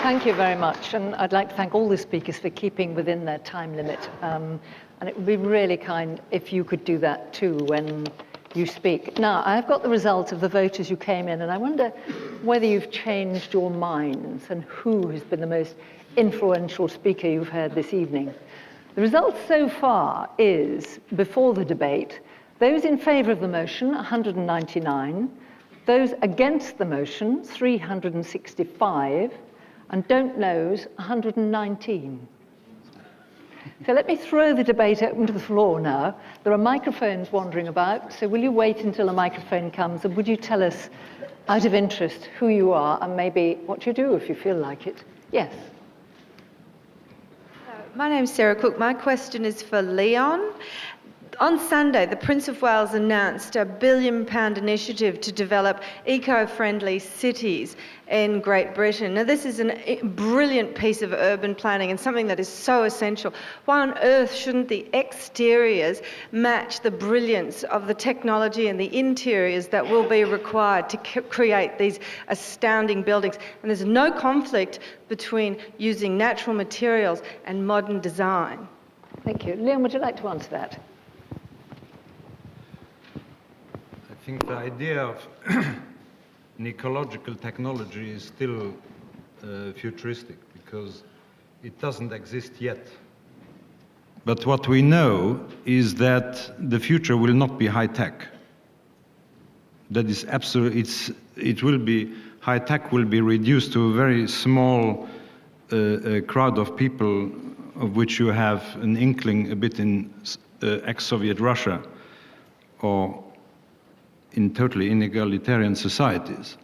Thank you very much, and I'd like to thank all the speakers for keeping within their time limit. And it would be really kind if you could do that too when you speak. Now, I've got the results of the vote as you came in, and I wonder whether you've changed your minds and who has been the most influential speaker you've heard this evening. The result so far is, before the debate, those in favour of the motion, 199, those against the motion, 365, and don't knows, 119. So let me throw the debate open to the floor now. There are microphones wandering about, so will you wait until a microphone comes, and would you tell us, out of interest, who you are and maybe what you do if you feel like it? Yes. My name's Sarah Cook. My question is for Leon. On Sunday, the Prince of Wales announced a £1 billion initiative to develop eco-friendly cities in Great Britain. Now, this is a brilliant piece of urban planning and something that is so essential. Why on earth shouldn't the exteriors match the brilliance of the technology and the interiors that will be required to create these astounding buildings? And there's no conflict between using natural materials and modern design. Thank you. Leon, would you like to answer that? I think the idea of an ecological technology is still futuristic because it doesn't exist yet. But what we know is that the future will not be high-tech. That is absolutely, it will be, high-tech will be reduced to a very small crowd of people, of which you have an inkling a bit in ex-Soviet Russia, or in totally inegalitarian societies.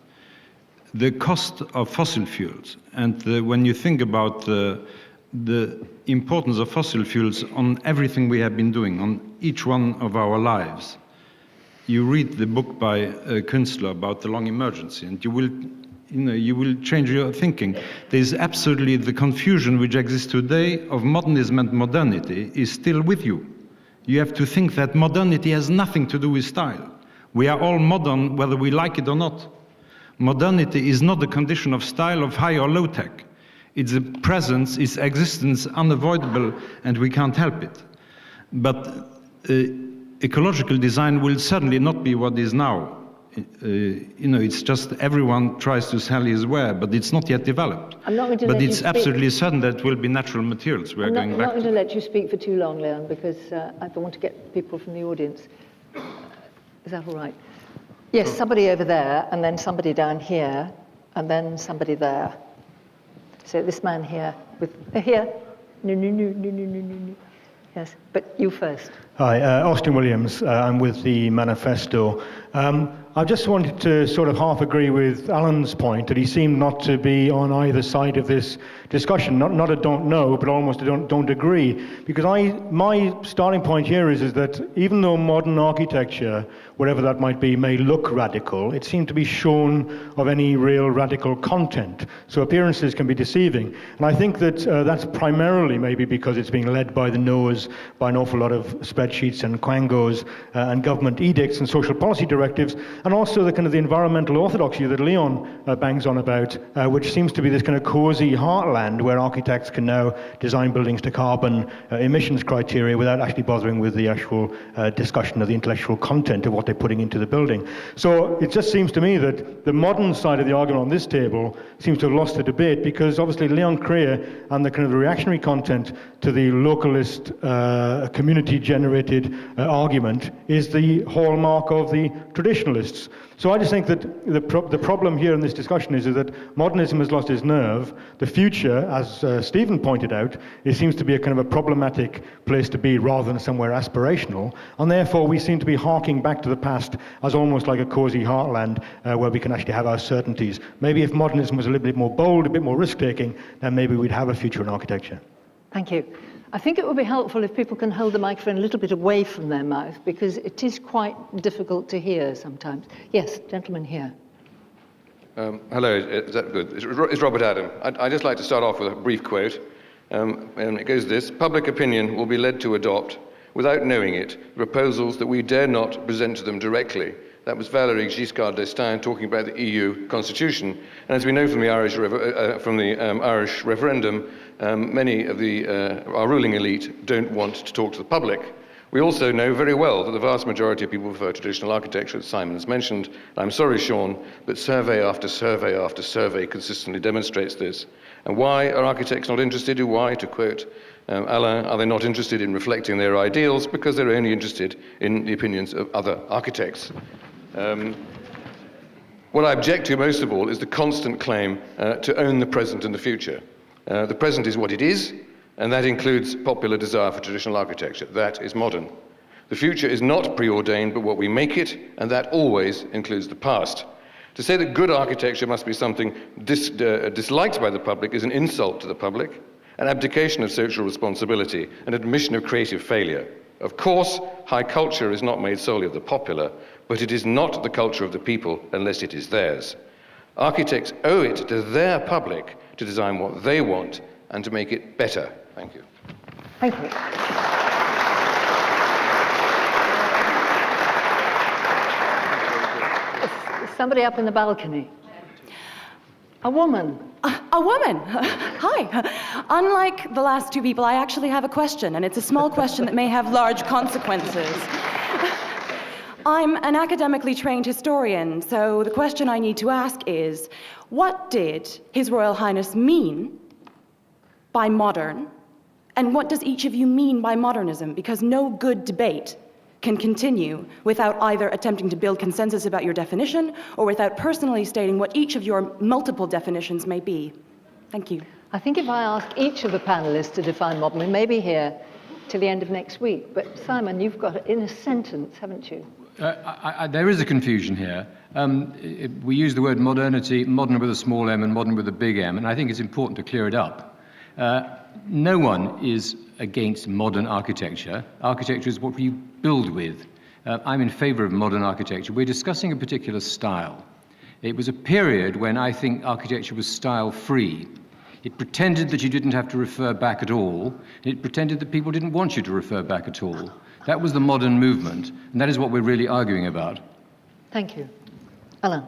The cost of fossil fuels, and when you think about the importance of fossil fuels on everything we have been doing, on each one of our lives, you read the book by Künstler about the long emergency, and you will change your thinking. There's absolutely the confusion which exists today of modernism and modernity is still with you. You have to think that modernity has nothing to do with style. We are all modern, whether we like it or not. Modernity is not a condition of style, of high or low tech. It's a presence, its existence, unavoidable, and we can't help it. But ecological design will certainly not be what is now. It's just everyone tries to sell his ware, but it's not yet developed. But it's absolutely certain that it will be natural materials we are going back to. I'm not going to let you speak for too long, Leon, because I want to get people from the audience. Is that all right? Yes, somebody over there, and then somebody down here, and then somebody there. So this man here, here. No. Yes, but you first. Hi, Austin Williams. I'm with the Manifesto. I just wanted to sort of half agree with Alan's point that he seemed not to be on either side of this discussion. Not a don't know, but almost a don't agree. Because my starting point here is that even though modern architecture, whatever that might be, may look radical, it seemed to be shorn of any real radical content. So appearances can be deceiving. And I think that that's primarily maybe because it's being led by the nose by an awful lot of spreadsheets and quangos and government edicts and social policy directives, and also the kind of the environmental orthodoxy that Leon bangs on about, which seems to be this kind of cozy heartland where architects can now design buildings to carbon emissions criteria without actually bothering with the actual discussion of the intellectual content of what they're putting into the building. So it just seems to me that the modern side of the argument on this table seems to have lost the debate, because obviously Leon Creer and the kind of the reactionary content to the localist community-generated argument is the hallmark of the traditionalists. So I just think that the problem here in this discussion is that modernism has lost its nerve. The future, as Stephen pointed out, it seems to be a kind of a problematic place to be rather than somewhere aspirational, and therefore we seem to be harking back to the past as almost like a cozy heartland where we can actually have our certainties. Maybe if modernism was a little bit more bold, a bit more risk-taking, then maybe we'd have a future in architecture. Thank you. I think it would be helpful if people can hold the microphone a little bit away from their mouth, because it is quite difficult to hear sometimes. Yes, gentleman here. Hello, is that good? It's Robert Adam. I'd just like to start off with a brief quote. And it goes this: public opinion will be led to adopt, without knowing it, proposals that we dare not present to them directly, That was Valéry Giscard d'Estaing talking about the EU constitution. And as we know from the Irish referendum, many of our ruling elite don't want to talk to the public. We also know very well that the vast majority of people prefer traditional architecture, as Simon has mentioned. I'm sorry, Sean, but survey after survey after survey consistently demonstrates this. And why are architects not interested? Why, to quote Alain, are they not interested in reflecting their ideals? Because they're only interested in the opinions of other architects. What I object to most of all is the constant claim to own the present and the future. The present is what it is, and that includes popular desire for traditional architecture. That is modern. The future is not preordained, but what we make it, and that always includes the past. To say that good architecture must be something disliked by the public is an insult to the public, an abdication of social responsibility, an admission of creative failure. Of course, high culture is not made solely of the popular, but it is not the culture of the people unless it is theirs. Architects owe it to their public to design what they want and to make it better. Thank you. Thank you. Somebody up in the balcony. A woman. A woman. Hi. Unlike the last two people, I actually have a question, and it's a small question that may have large consequences. I'm an academically trained historian, so the question I need to ask is, what did His Royal Highness mean by modern, and what does each of you mean by modernism? Because no good debate can continue without either attempting to build consensus about your definition or without personally stating what each of your multiple definitions may be. Thank you. I think if I ask each of the panelists to define modern, we may be here till the end of next week. But Simon, you've got it in a sentence, haven't you? There is a confusion here. We use the word modernity, modern with a small m and modern with a big M, and I think it's important to clear it up. No one is against modern architecture. Architecture is what we build with. I'm in favor of modern architecture. We're discussing a particular style. It was a period when I think architecture was style-free. It pretended that you didn't have to refer back at all. It pretended that people didn't want you to refer back at all. That was the modern movement, and that is what we're really arguing about. Thank you. Alain.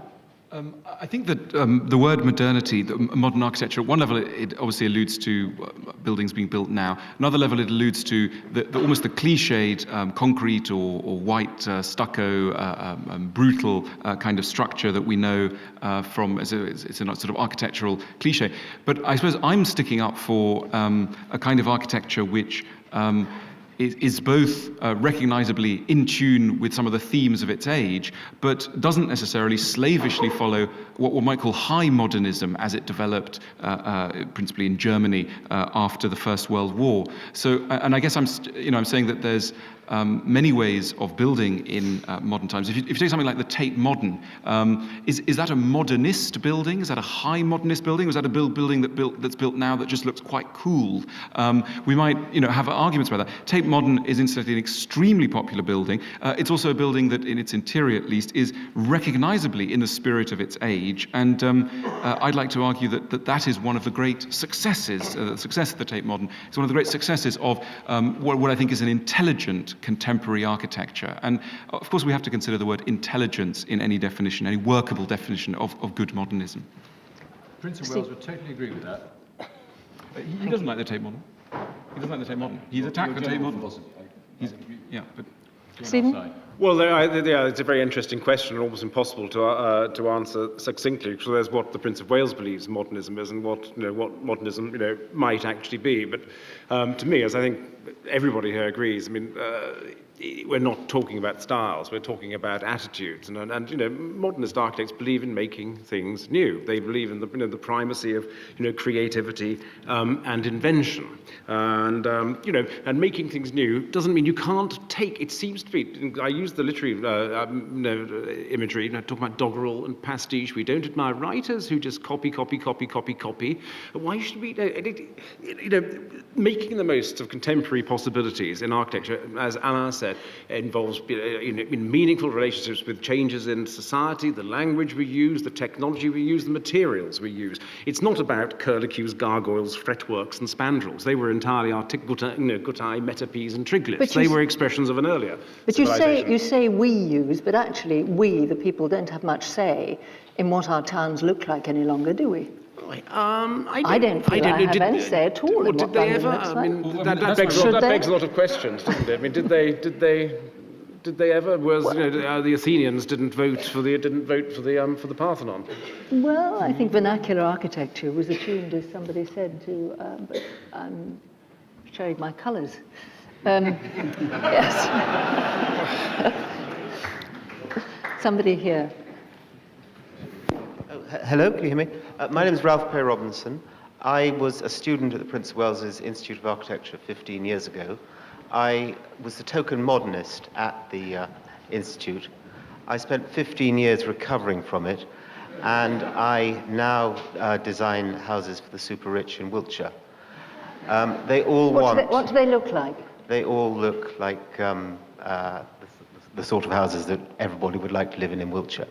I think that the word modernity, modern architecture, at one level it obviously alludes to buildings being built now. Another level it alludes to almost the cliched concrete or white stucco brutal kind of structure that we know from it's a sort of architectural cliche. But I suppose I'm sticking up for a kind of architecture which is both recognizably in tune with some of the themes of its age, but doesn't necessarily slavishly follow what one might call high modernism as it developed principally in Germany after the First World War. So, and I guess I'm saying that there's many ways of building in modern times. If you take something like the Tate Modern, is that a modernist building? Is that a high modernist building? Or is that a building that's built now that just looks quite cool? We might have arguments about that. Tate Modern is incidentally an extremely popular building. It's also a building that in its interior at least is recognizably in the spirit of its age, and I'd like to argue that is one of the great successes, the success of the Tate Modern. It's one of the great successes of what I think is an intelligent contemporary architecture. And of course we have to consider the word intelligence in any definition, any workable definition of good modernism. Prince of Wales would totally agree with that. He doesn't like the Tate Modern. He doesn't like the Tate Modern. He's attacked the Tate Modern. But Stephen? Well, it's a very interesting question, and almost impossible to answer succinctly. Because there's what the Prince of Wales believes modernism is, and what modernism might actually be. But to me, as I think everybody here agrees, I mean, we're not talking about styles. We're talking about attitudes, and modernist architects believe in making things new. They believe in the primacy of creativity and invention, and making things new doesn't mean you can't take. It seems to be. I use the literary imagery. Talk about doggerel and pastiche. We don't admire writers who just copy. Why should we? Making the most of contemporary possibilities in architecture, as Alain said, involves meaningful relationships with changes in society, the language we use, the technology we use, the materials we use. It's not about curlicues, gargoyles, fretworks, and spandrels. They were entirely guttae, metopes, and triglets. They were expressions of an earlier. But you you say we use, but actually we, the people, don't have much say in what our towns look like any longer, do we? I don't feel I have any say at all in what did they London ever? looks I like. mean, that begs a lot of questions, doesn't it? I mean, did they ever? The Athenians didn't vote for the Parthenon. Well, I think vernacular architecture was attuned, as somebody said, to. But I'm showing my colours. Yes. Somebody here. Hello, can you hear me? My name is Ralph Perry Robinson. I was a student at the Prince of Wales's Institute of Architecture 15 years ago. I was the token modernist at the Institute. I spent 15 years recovering from it, and I now design houses for the super rich in Wiltshire. They all What do they look like? They all look like the sort of houses that everybody would like to live in Wiltshire.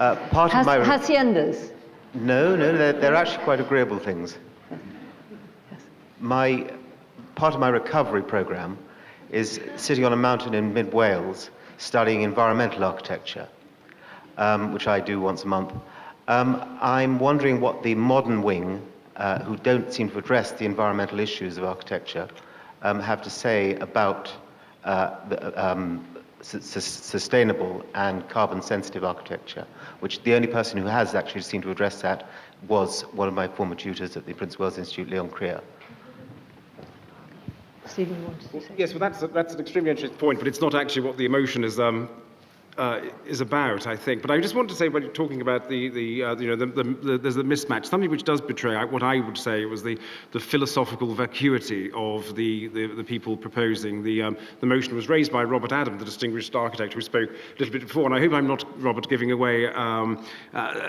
Haciendas? No, they're actually quite agreeable things. Part of my recovery program is sitting on a mountain in mid-Wales studying environmental architecture, which I do once a month. I'm wondering what the modern wing, who don't seem to address the environmental issues of architecture, have to say about sustainable and carbon-sensitive architecture, which the only person who has actually seemed to address that was one of my former tutors at the Prince of Wales Institute, Leon Creer. Stephen, you wanted to say? Yes, well, that's an extremely interesting point, but it's not actually what the emotion is about, I think. But I just want to say, when you're talking about there's the mismatch, something which does betray what I would say was the philosophical vacuity of the people proposing. The motion was raised by Robert Adam, the distinguished architect who spoke a little bit before, and I hope I'm not, Robert, giving away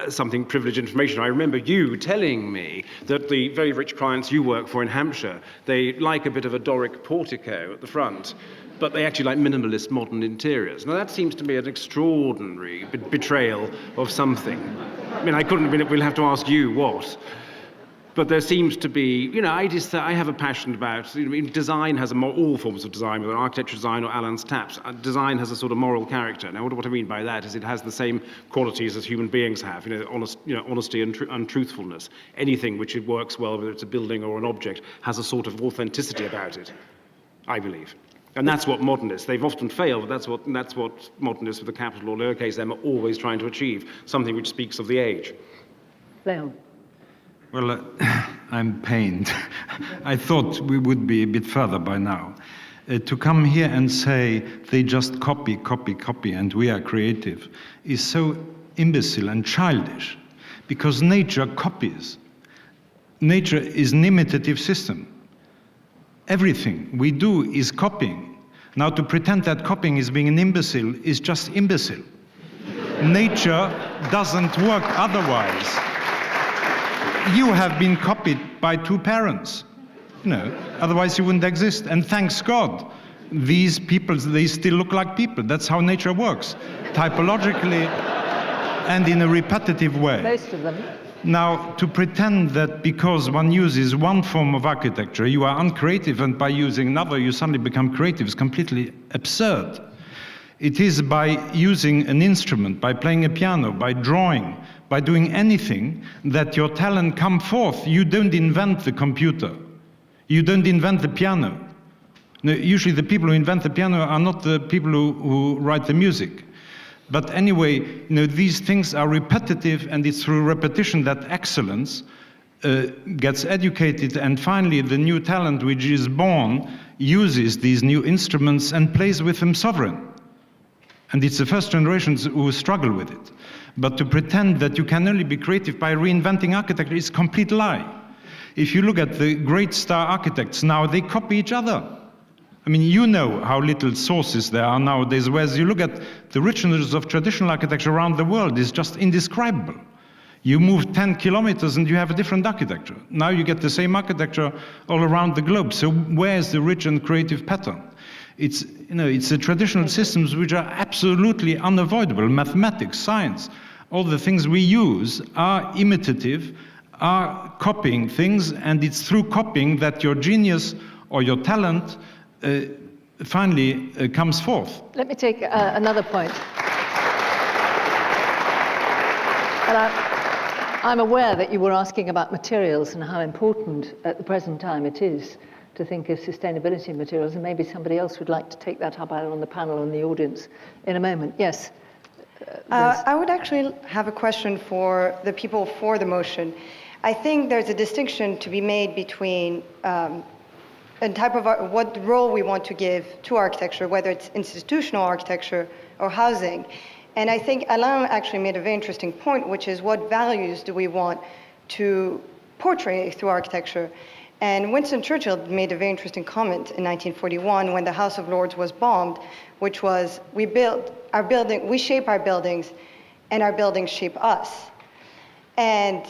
something privileged information. I remember you telling me that the very rich clients you work for in Hampshire, they like a bit of a Doric portico at the front, but they actually like minimalist modern interiors. Now that seems to me an extraordinary betrayal of something. I mean, we'll have to ask you what. But there seems to be, I have a passion about, design has all forms of design, whether architecture design or Alan's taps, design has a sort of moral character. Now what I mean by that is it has the same qualities as human beings have, honesty and truthfulness. Anything which it works well, whether it's a building or an object, has a sort of authenticity about it, I believe. And that's what modernists, they've often failed, but that's what modernists with a capital or lowercase m are always trying to achieve, something which speaks of the age. Leon. Well, I'm pained. I thought we would be a bit further by now. To come here and say they just copy, and we are creative is so imbecile and childish, because nature copies. Nature is an imitative system. Everything we do is copying. Now, to pretend that copying is being an imbecile is just imbecile. Nature doesn't work otherwise. You have been copied by two parents. Otherwise you wouldn't exist. And thanks God, these people, they still look like people. That's how nature works, typologically and in a repetitive way. Most of them. Now, to pretend that because one uses one form of architecture, you are uncreative, and by using another, you suddenly become creative, is completely absurd. It is by using an instrument, by playing a piano, by drawing, by doing anything, that your talent comes forth. You don't invent the computer. You don't invent the piano. No, usually the people who invent the piano are not the people who write the music. But anyway, these things are repetitive, and it's through repetition that excellence gets educated, and finally the new talent which is born uses these new instruments and plays with them sovereign. And it's the first generations who struggle with it. But to pretend that you can only be creative by reinventing architecture is a complete lie. If you look at the great star architects now, they copy each other. I mean, you know how little sources there are nowadays, whereas you look at the richness of traditional architecture around the world is just indescribable. You move 10 kilometers and you have a different architecture. Now you get the same architecture all around the globe. So where's the rich and creative pattern? It's the traditional systems which are absolutely unavoidable. Mathematics, science, all the things we use are imitative, are copying things, and it's through copying that your genius or your talent finally comes forth. Let me take another point. And I'm aware that you were asking about materials and how important at the present time it is to think of sustainability materials, and maybe somebody else would like to take that up either on the panel or in the audience in a moment. Yes. I would actually have a question for the people for the motion. I think there's a distinction to be made between a type of what role we want to give to architecture, whether it's institutional architecture or housing. And I think Alain actually made a very interesting point, which is what values do we want to portray through architecture? And Winston Churchill made a very interesting comment in 1941 when the House of Lords was bombed, which was, we shape our buildings, and our buildings shape us. And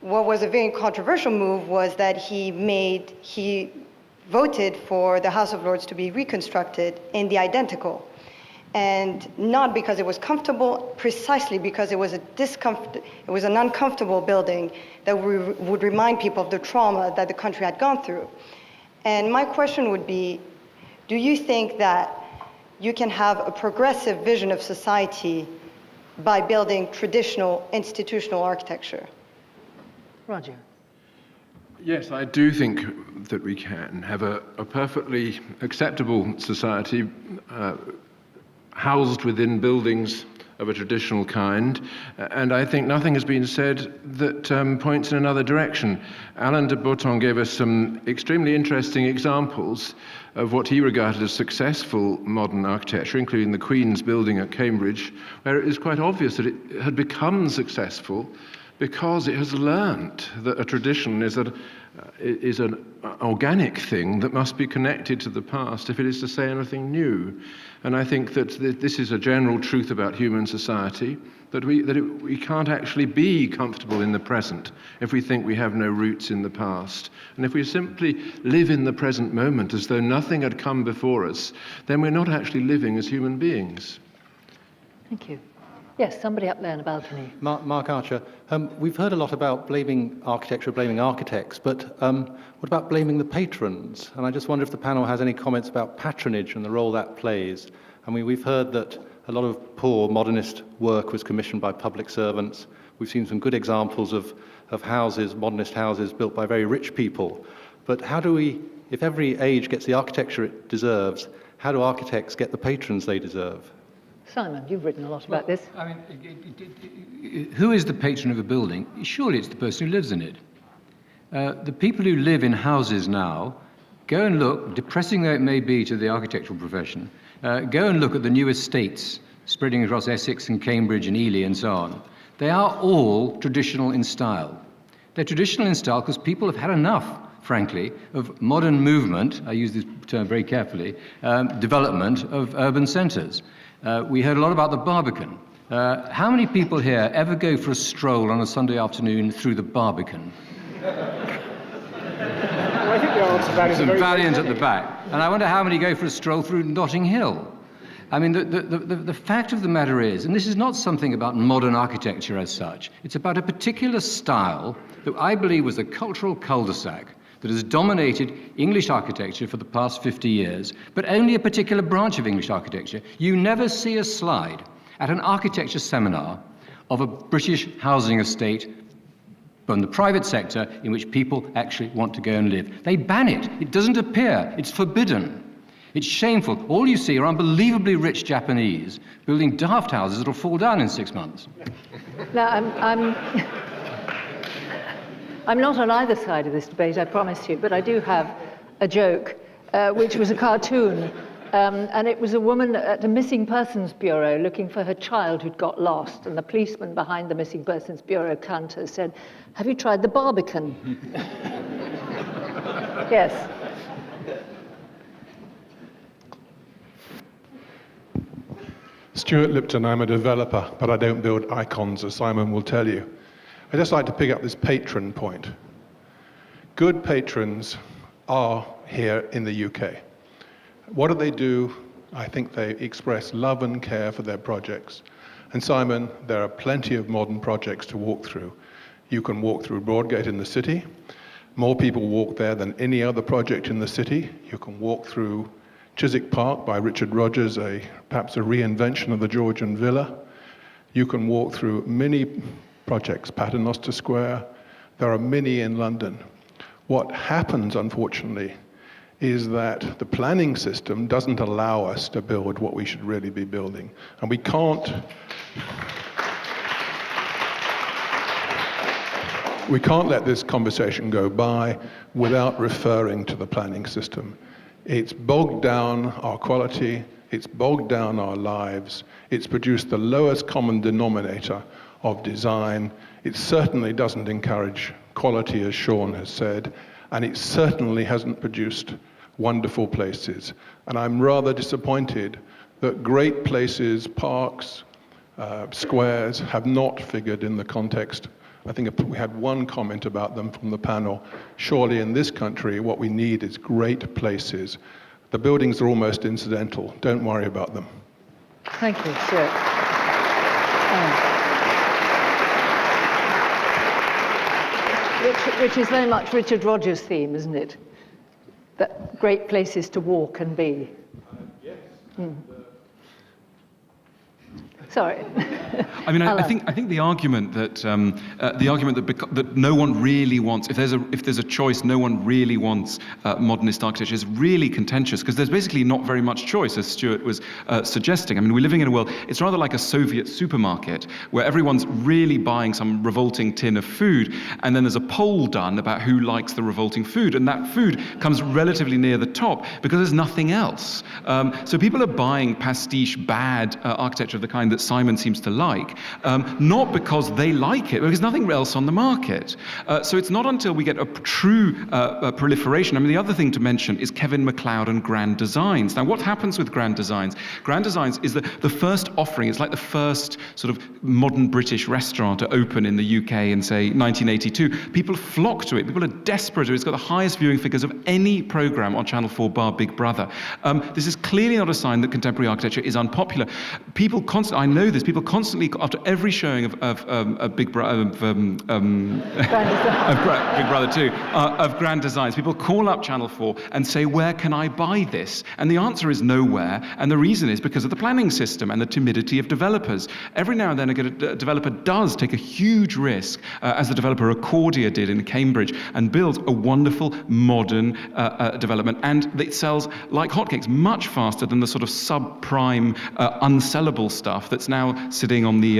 what was a very controversial move was that he voted for the House of Lords to be reconstructed in the identical. And not because it was comfortable, precisely because it was an uncomfortable building that would remind people of the trauma that the country had gone through. And my question would be, do you think that you can have a progressive vision of society by building traditional institutional architecture? Roger. Yes, I do think that we can have a perfectly acceptable society housed within buildings of a traditional kind, and I think nothing has been said that points in another direction. Alain de Botton gave us some extremely interesting examples of what he regarded as successful modern architecture, including the Queen's building at Cambridge, where it is quite obvious that it had become successful because it has learnt that a tradition is an organic thing that must be connected to the past if it is to say anything new. And I think that this is a general truth about human society, that we can't actually be comfortable in the present if we think we have no roots in the past. And if we simply live in the present moment as though nothing had come before us, then we're not actually living as human beings. Thank you. Yes, somebody up there in the balcony. Mark Archer, we've heard a lot about blaming architecture, blaming architects, but what about blaming the patrons? And I just wonder if the panel has any comments about patronage and the role that plays. I mean, we've heard that a lot of poor modernist work was commissioned by public servants. We've seen some good examples of houses, modernist houses built by very rich people. But how do we, if every age gets the architecture it deserves, how do architects get the patrons they deserve? Simon, you've written a lot about this. I mean, who is the patron of a building? Surely it's the person who lives in it. The people who live in houses now, go and look, depressing though it may be to the architectural profession, go and look at the new estates spreading across Essex and Cambridge and Ely and so on. They are all traditional in style. They're traditional in style because people have had enough, frankly, of modern movement, I use this term very carefully, development of urban centres. We heard a lot about the Barbican. How many people here ever go for a stroll on a Sunday afternoon through the Barbican? Well, I think the answer to that is some very valiant at the back. And I wonder how many go for a stroll through Notting Hill. I mean, the fact of the matter is, and this is not something about modern architecture as such, it's about a particular style that I believe was a cultural cul-de-sac that has dominated English architecture for the past 50 years, but only a particular branch of English architecture. You never see a slide at an architecture seminar of a British housing estate from the private sector in which people actually want to go and live. They ban it. It doesn't appear. It's forbidden. It's shameful. All you see are unbelievably rich Japanese building daft houses that will fall down in 6 months. Now, I'm not on either side of this debate, I promise you, but I do have a joke, which was a cartoon, and it was a woman at a missing persons bureau looking for her child who'd got lost, and the policeman behind the missing persons bureau counter said, "Have you tried the Barbican?" Yes. Stuart Lipton, I'm a developer, but I don't build icons, as Simon will tell you. I'd just like to pick up this patron point. Good patrons are here in the UK. What do? I think they express love and care for their projects. And Simon, there are plenty of modern projects to walk through. You can walk through Broadgate in the city. More people walk there than any other project in the city. You can walk through Chiswick Park by Richard Rogers, perhaps a reinvention of the Georgian villa. You can walk through many projects, Paternoster Square. There are many in London. What happens, unfortunately, is that the planning system doesn't allow us to build what we should really be building. And we can't let this conversation go by without referring to the planning system. It's bogged down our quality, it's bogged down our lives, it's produced the lowest common denominator of design. It certainly doesn't encourage quality, as Sean has said, and it certainly hasn't produced wonderful places. And I'm rather disappointed that great places, parks, squares have not figured in the context. I think we had one comment about them from the panel. Surely in this country, what we need is great places. The buildings are almost incidental. Don't worry about them. Thank you, Stuart. Which is very much Richard Rogers' theme, isn't it? That great places to walk and be. Yes. Sorry. I mean, I think the argument that that no one really wants, if there's a choice, no one really wants modernist architecture is really contentious, because there's basically not very much choice, as Stuart was suggesting. I mean, we're living in a world, it's rather like a Soviet supermarket where everyone's really buying some revolting tin of food, and then there's a poll done about who likes the revolting food, and that food comes relatively near the top because there's nothing else. So people are buying pastiche, bad architecture of the kind that Simon seems to like, not because they like it, because nothing else on the market. So it's not until we get a true proliferation. I mean, the other thing to mention is Kevin MacLeod and Grand Designs. Now, what happens with Grand Designs? Grand Designs is the first offering. It's like the first sort of modern British restaurant to open in the UK in, say, 1982. People flock to it. People are desperate to it. It's got the highest viewing figures of any programme on Channel 4 bar Big Brother. This is clearly not a sign that contemporary architecture is unpopular. People constantly, I know this, people constantly, after every showing of Big Brother, of Big Brother 2, of Grand Designs, people call up Channel 4 and say, where can I buy this? And the answer is nowhere, and the reason is because of the planning system and the timidity of developers. Every now and then a developer does take a huge risk, as the developer Accordia did in Cambridge, and builds a wonderful modern development, and it sells like hotcakes, much faster than the sort of subprime, unsellable stuff that's now sitting on the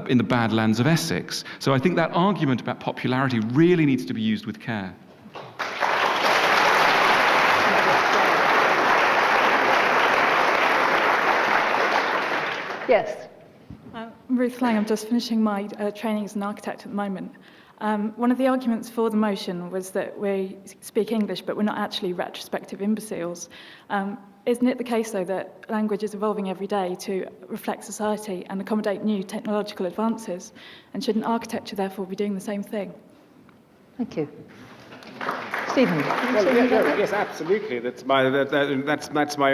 in the Badlands of Essex. So I think that argument about popularity really needs to be used with care. Yes. Ruth Lang, I'm just finishing my training as an architect at the moment. One of the arguments for the motion was that we speak English, but we're not actually retrospective imbeciles. Isn't it the case, though, that language is evolving every day to reflect society and accommodate new technological advances? And shouldn't architecture, therefore, be doing the same thing? Thank you. Stephen? Well, yes, absolutely. That's my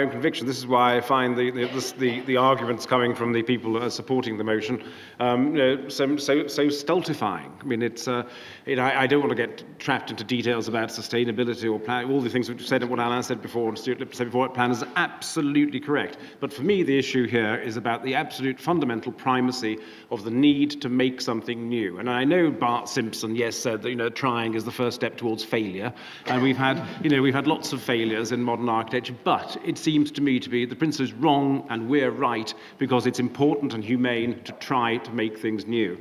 own conviction. This is why I find the arguments coming from the people supporting the motion so stultifying. I mean, it's I don't want to get trapped into details about sustainability or plan. All the things we've said, what Alan said before and Stuart said before, plan is absolutely correct. But for me, the issue here is about the absolute fundamental primacy of the need to make something new. And I know Bart Simpson, yes, said that trying is the first step towards failure. And we've had lots of failures in modern architecture, but it seems to me to be the principle is wrong and we're right because it's important and humane to try to make things new.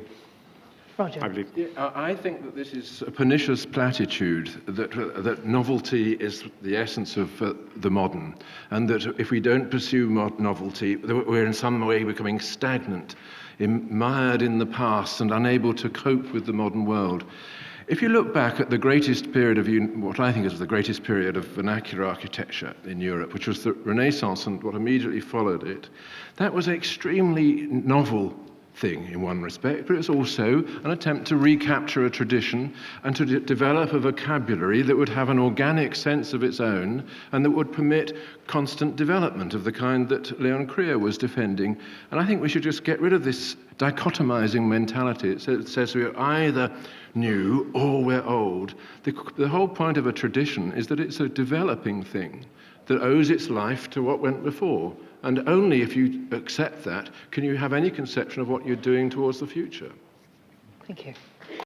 Roger. I believe. Yeah, I think that this is a pernicious platitude, that novelty is the essence of the modern, and that if we don't pursue novelty, we're in some way becoming stagnant, mired in the past and unable to cope with the modern world. If you look back at the greatest period of what I think is the greatest period of vernacular architecture in Europe, which was the Renaissance and what immediately followed it, that was an extremely novel thing in one respect, but it was also an attempt to recapture a tradition and to develop a vocabulary that would have an organic sense of its own and that would permit constant development of the kind that Leon Krier was defending. And I think we should just get rid of this dichotomizing mentality. It says we're either new or we're old. The whole point of a tradition is that it's a developing thing, that owes its life to what went before. And only if you accept that can you have any conception of what you're doing towards the future. Thank you.